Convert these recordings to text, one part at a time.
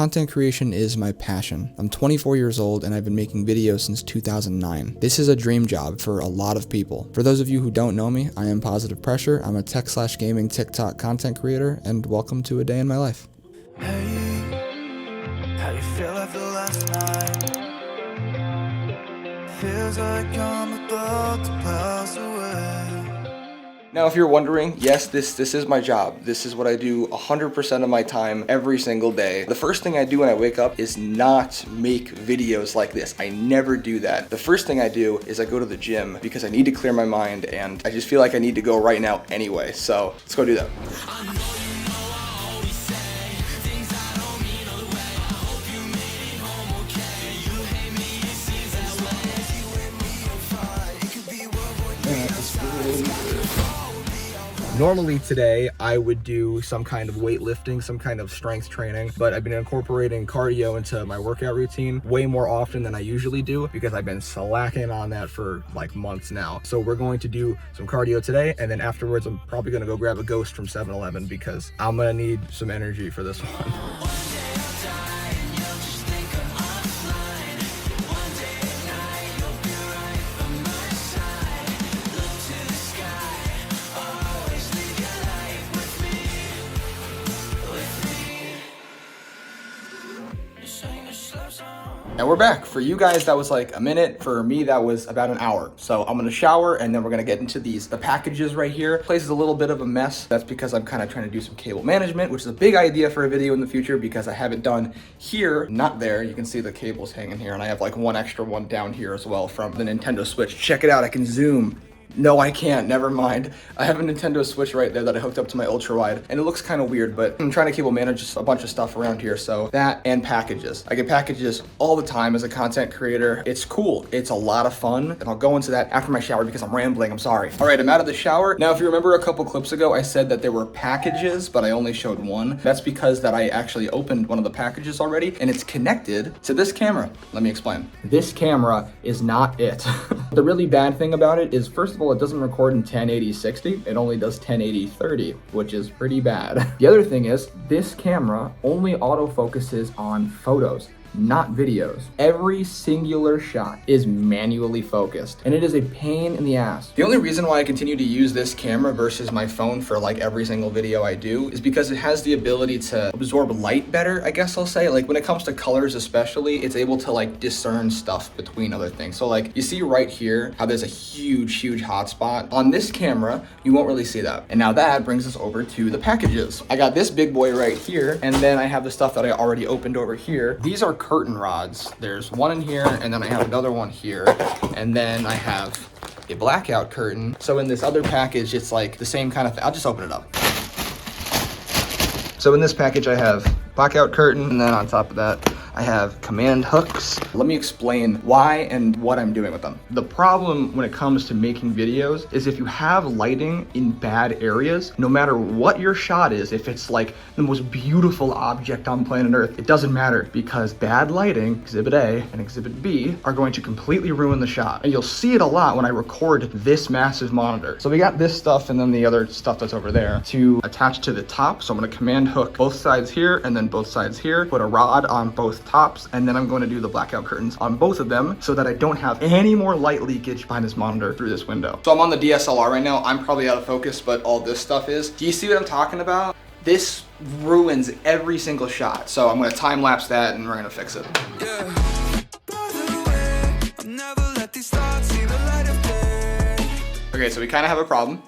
Content creation is my passion. I'm 24 years old and I've been making videos since 2009. This is a dream job for a lot of people. For those of you who don't know me, I am PositivePressure. I'm a tech/gaming TikTok content creator, and welcome to a day in my life. Hey, how you feel after last night? Feels like I'm about to pass away. Now, if you're wondering, yes, this is my job. This is what I do 100% of my time every single day. The first thing I do when I wake up is not make videos like this. I never do that. The first thing I do is I go to the gym because I need to clear my mind, and I just feel like I need to go right now anyway. So let's go do that. Normally today I would do some kind of weightlifting, some kind of strength training, but I've been incorporating cardio into my workout routine way more often than I usually do because I've been slacking on that for like months now. So we're going to do some cardio today, and then afterwards I'm probably gonna go grab a Ghost from 7-Eleven because I'm gonna need some energy for this one. And we're back. For you guys, that was like a minute. For me, that was about an hour. So I'm gonna shower, and then we're gonna get into the packages right here. Place is a little bit of a mess. That's because I'm kind of trying to do some cable management, which is a big idea for a video in the future because I have it done here, not there. You can see the cables hanging here, and I have like one extra one down here as well from the Nintendo Switch. Check it out, I can zoom. No, I can't, never mind. I have a Nintendo Switch right there that I hooked up to my ultra wide, and it looks kind of weird, but I'm trying to cable manage a bunch of stuff around here. So that and packages. I get packages all the time as a content creator. It's cool, it's a lot of fun, and I'll go into that after my shower because I'm rambling, I'm sorry. All right, I'm out of the shower. Now, if you remember a couple clips ago, I said that there were packages, but I only showed one. That's because that I actually opened one of the packages already, and it's connected to this camera. Let me explain. This camera is not it. The really bad thing about it is, first of all, it doesn't record in 1080-60. It only does 1080-30, which is pretty bad. The other thing is, this camera only autofocuses on photos, not videos. Every singular shot is manually focused, and it is a pain in the ass. The only reason why I continue to use this camera versus my phone for like every single video I do is because it has the ability to absorb light better, I guess I'll say. Like when it comes to colors especially, it's able to like discern stuff between other things. So like you see right here how there's a huge hotspot. On this camera, you won't really see that. And now that brings us over to the packages. I got this big boy right here, and then I have the stuff that I already opened over here. These are curtain rods. There's one in here, and then I have another one here, and then I have a blackout curtain. So in this other package, it's like the same kind of thing. I'll just open it up. So in this package, I have blackout curtain, and then on top of that, I have command hooks. Let me explain why and what I'm doing with them. The problem when it comes to making videos is if you have lighting in bad areas, no matter what your shot is, if it's like the most beautiful object on planet Earth, it doesn't matter because bad lighting, Exhibit A and Exhibit B, are going to completely ruin the shot. And you'll see it a lot when I record this massive monitor. So we got this stuff and then the other stuff that's over there to attach to the top. So I'm gonna command hook both sides here and then both sides here, put a rod on both tops, and then I'm going to do the blackout curtains on both of them so that I don't have any more light leakage behind this monitor through this window. So I'm on the DSLR right now. I'm probably out of focus, but all this stuff is. Do you see what I'm talking about? This ruins every single shot. So I'm going to time lapse that and we're going to fix it. Yeah. By the way, I've never let these thoughts see the light of day. Okay, so we kind of have a problem.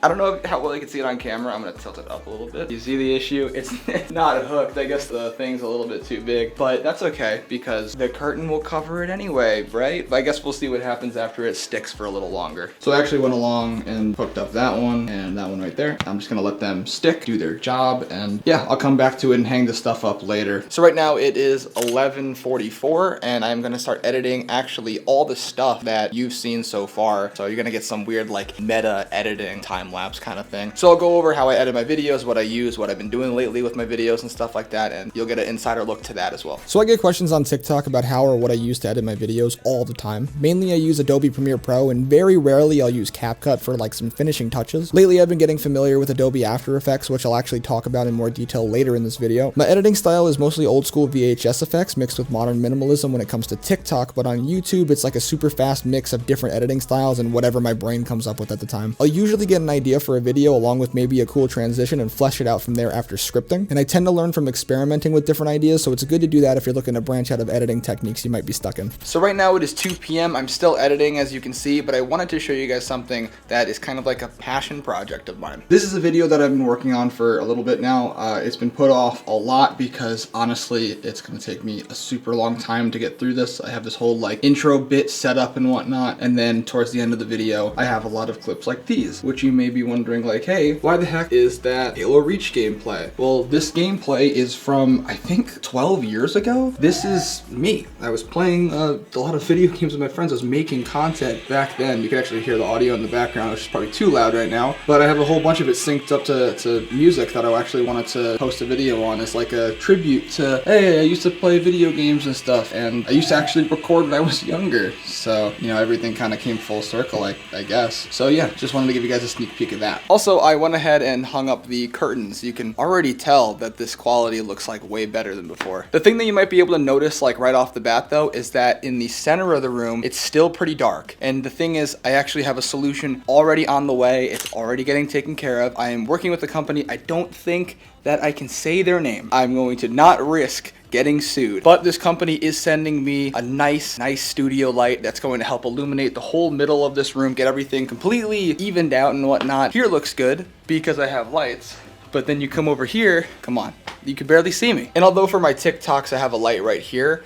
I don't know how well you can see it on camera. I'm gonna tilt it up a little bit. You see the issue? It's not hooked. I guess the thing's a little bit too big, but that's okay because the curtain will cover it anyway, right? But I guess we'll see what happens after it sticks for a little longer. So I actually went along and hooked up that one and that one right there. I'm just gonna let them stick, do their job, and yeah, I'll come back to it and hang the stuff up later. So right now it is 11:44 and I'm gonna start editing actually all the stuff that you've seen so far. So you're gonna get some weird like meta editing editing, time-lapse kind of thing. So I'll go over how I edit my videos, what I use, what I've been doing lately with my videos and stuff like that, and you'll get an insider look to that as well. So I get questions on TikTok about how or what I use to edit my videos all the time. Mainly I use Adobe Premiere Pro, and very rarely I'll use CapCut for like some finishing touches. Lately I've been getting familiar with Adobe After Effects, which I'll actually talk about in more detail later in this video. My editing style is mostly old school VHS effects mixed with modern minimalism when it comes to TikTok, but on YouTube it's like a super fast mix of different editing styles and whatever my brain comes up with at the time. I'll usually get an idea for a video along with maybe a cool transition and flesh it out from there after scripting, and I tend to learn from experimenting with different ideas, so it's good to do that if you're looking to branch out of editing techniques you might be stuck in. So right now it is 2 p.m. I'm still editing, as you can see, but I wanted to show you guys something that is kind of like a passion project of mine. This is a video that I've been working on for a little bit now. It's been put off a lot because honestly it's going to take me a super long time to get through this. I have this whole like intro bit set up and whatnot, and then towards the end of the video I have a lot of clips like these, which you may be wondering like, hey, why the heck is that Halo Reach gameplay? Well, this gameplay is from I think 12 years ago. This is me. I was playing a lot of video games with my friends. I was making content back then. You can actually hear the audio in the background, which is probably too loud right now, but I have a whole bunch of it synced up to music that I actually wanted to post a video on as like a tribute to, hey, I used to play video games and stuff, and I used to actually record when I was younger. So, you know, everything kind of came full circle, I guess. So yeah, just wanted to give you guys a sneak peek of that. Also, I went ahead and hung up the curtains. You can already tell that this quality looks like way better than before. The thing that you might be able to notice like right off the bat though is that in the center of the room it's still pretty dark, and the thing is I actually have a solution already on the way. It's already getting taken care of. I am working with a company. I don't think that I can say their name. I'm going to not risk getting sued, but this company is sending me a nice studio light that's going to help illuminate the whole middle of this room, get everything completely evened out and whatnot. Here looks good because I have lights, but then you come over here, come on, you can barely see me. And although for my TikToks I have a light right here,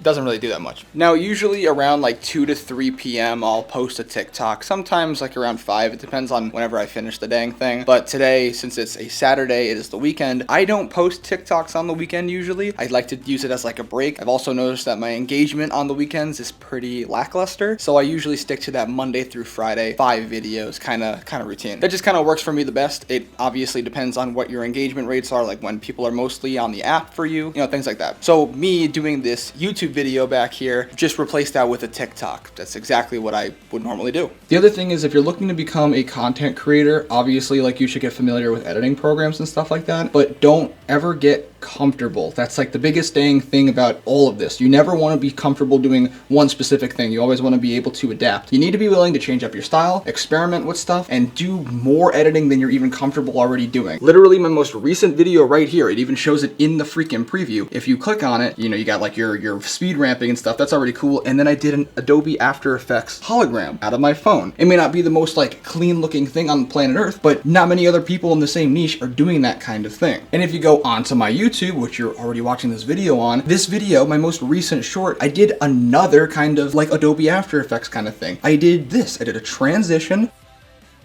doesn't really do that much. Now usually around like 2 to 3 p.m. I'll post a TikTok, sometimes like around 5, it depends on whenever I finish the dang thing. But today, since it's a Saturday, it is the weekend, I don't post TikToks on the weekend usually. I like to use it as like a break. I've also noticed that my engagement on the weekends is pretty lackluster, so I usually stick to that Monday through Friday 5 videos kind of routine. That just kind of works for me the best. It obviously depends on what your engagement rates are, like when people are mostly on the app for you, things like that. So me doing this YouTube video back here, just replace that with a TikTok. That's exactly what I would normally do. The other thing is, if you're looking to become a content creator, obviously like you should get familiar with editing programs and stuff like that, but don't ever get comfortable. That's like the biggest dang thing about all of this. You never want to be comfortable doing one specific thing. You always want to be able to adapt. You need to be willing to change up your style, experiment with stuff, and do more editing than you're even comfortable already doing. Literally my most recent video right here, it even shows it in the freaking preview. If you click on it, you got like your speed ramping and stuff. That's already cool. And then I did an Adobe After Effects hologram out of my phone. It may not be the most like clean looking thing on planet Earth, but not many other people in the same niche are doing that kind of thing. And if you go onto my YouTube, which you're already watching this video on, this video, my most recent short, I did another kind of like Adobe After Effects kind of thing. I did this. I did a transition,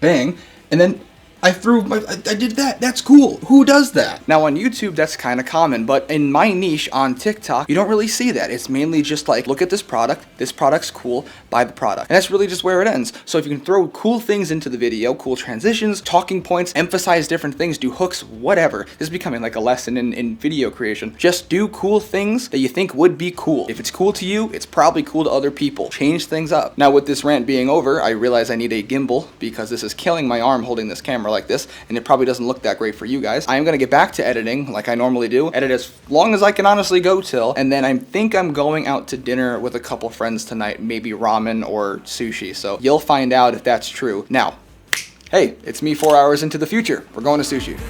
bang, and then I did that. That's cool. Who does that? Now on YouTube, that's kind of common, but in my niche on TikTok, you don't really see that. It's mainly just like, look at this product's cool, buy the product. And that's really just where it ends. So if you can throw cool things into the video, cool transitions, talking points, emphasize different things, do hooks, whatever. This is becoming like a lesson in video creation. Just do cool things that you think would be cool. If it's cool to you, it's probably cool to other people. Change things up. Now with this rant being over, I realize I need a gimbal because this is killing my arm holding this camera like this, and it probably doesn't look that great for you guys. I am going to get back to editing like I normally do, edit as long as I can honestly go till, and then I think I'm going out to dinner with a couple friends tonight, maybe ramen or sushi, so you'll find out if that's true. Now, hey, it's me 4 hours into the future. We're going to sushi.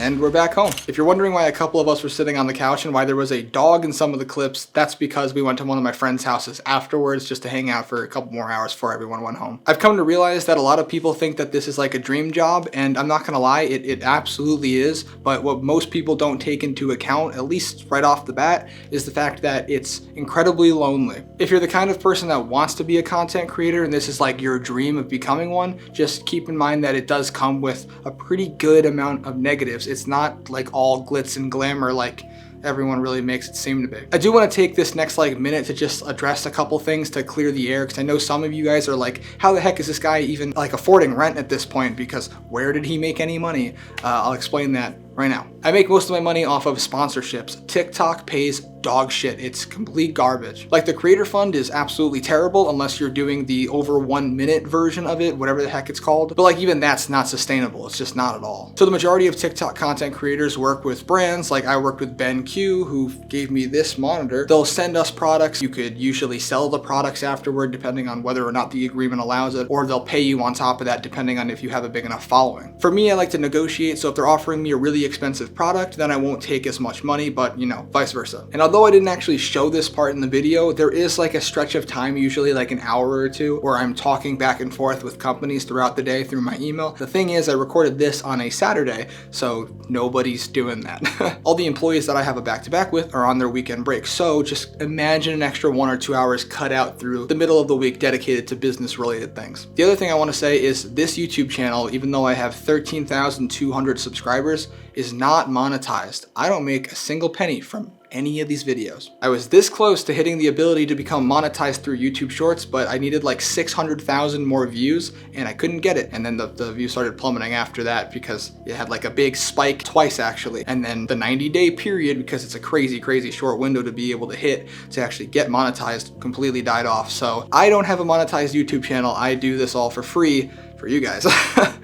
And we're back home. If you're wondering why a couple of us were sitting on the couch and why there was a dog in some of the clips, that's because we went to one of my friend's houses afterwards just to hang out for a couple more hours before everyone went home. I've come to realize that a lot of people think that this is like a dream job, and I'm not gonna lie, it absolutely is, but what most people don't take into account, at least right off the bat, is the fact that it's incredibly lonely. If you're the kind of person that wants to be a content creator and this is like your dream of becoming one, just keep in mind that it does come with a pretty good amount of negatives. It's not like all glitz and glamour like everyone really makes it seem to be. I do want to take this next like minute to just address a couple things to clear the air, because I know some of you guys are like, how the heck is this guy even like affording rent at this point, because where did he make any money? I'll explain that right now. I make most of my money off of sponsorships. TikTok pays dog shit. It's complete garbage. Like the creator fund is absolutely terrible unless you're doing the over 1 minute version of it, whatever the heck it's called. But like even that's not sustainable. It's just not at all. So the majority of TikTok content creators work with brands. Like I worked with Ben Q, who gave me this monitor. They'll send us products. You could usually sell the products afterward depending on whether or not the agreement allows it, or they'll pay you on top of that depending on if you have a big enough following. For me, I like to negotiate. So if they're offering me a really expensive product, then I won't take as much money, but you know, vice versa. And although I didn't actually show this part in the video, there is like a stretch of time, usually like an hour or two, where I'm talking back and forth with companies throughout the day through my email. The thing is, I recorded this on a Saturday, so nobody's doing that. All the employees that I have a back-to-back with are on their weekend break. So just imagine an extra 1 or 2 hours cut out through the middle of the week dedicated to business related things. The other thing I want to say is this YouTube channel, even though I have 13,200 subscribers, is not monetized. I don't make a single penny from any of these videos. I was this close to hitting the ability to become monetized through YouTube Shorts, but I needed like 600,000 more views and I couldn't get it. And then the views started plummeting after that because it had like a big spike twice actually. And then the 90-day period, because it's a crazy short window to be able to hit to actually get monetized, completely died off. So I don't have a monetized YouTube channel. I do this all for free for you guys.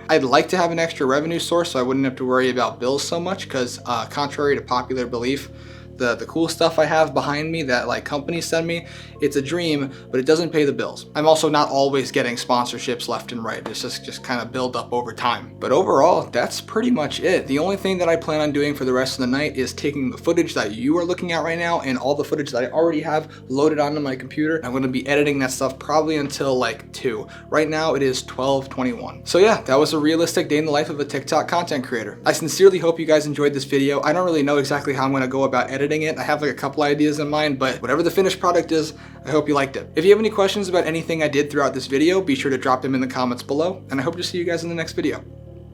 I'd like to have an extra revenue source so I wouldn't have to worry about bills so much, because contrary to popular belief, the cool stuff I have behind me that like companies send me, it's a dream, but it doesn't pay the bills. I'm also not always getting sponsorships left and right. It's just kind of build up over time. But overall, that's pretty much it. The only thing that I plan on doing for the rest of the night is taking the footage that you are looking at right now and all the footage that I already have loaded onto my computer. I'm gonna be editing that stuff probably until like 2. Right now it is 12:21. So yeah, that was a realistic day in the life of a TikTok content creator. I sincerely hope you guys enjoyed this video. I don't really know exactly how I'm gonna go about editing it. I have like a couple ideas in mind, but whatever the finished product is, I hope you liked it. If you have any questions about anything I did throughout this video, be sure to drop them in the comments below, and I hope to see you guys in the next video.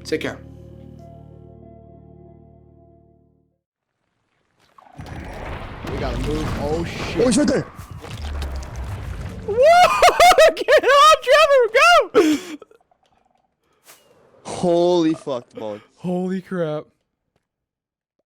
Take care. We gotta move. Oh shit. Oh, he's right there. Whoa! Get on, Trevor! Go! Holy fuck, ball. Holy crap.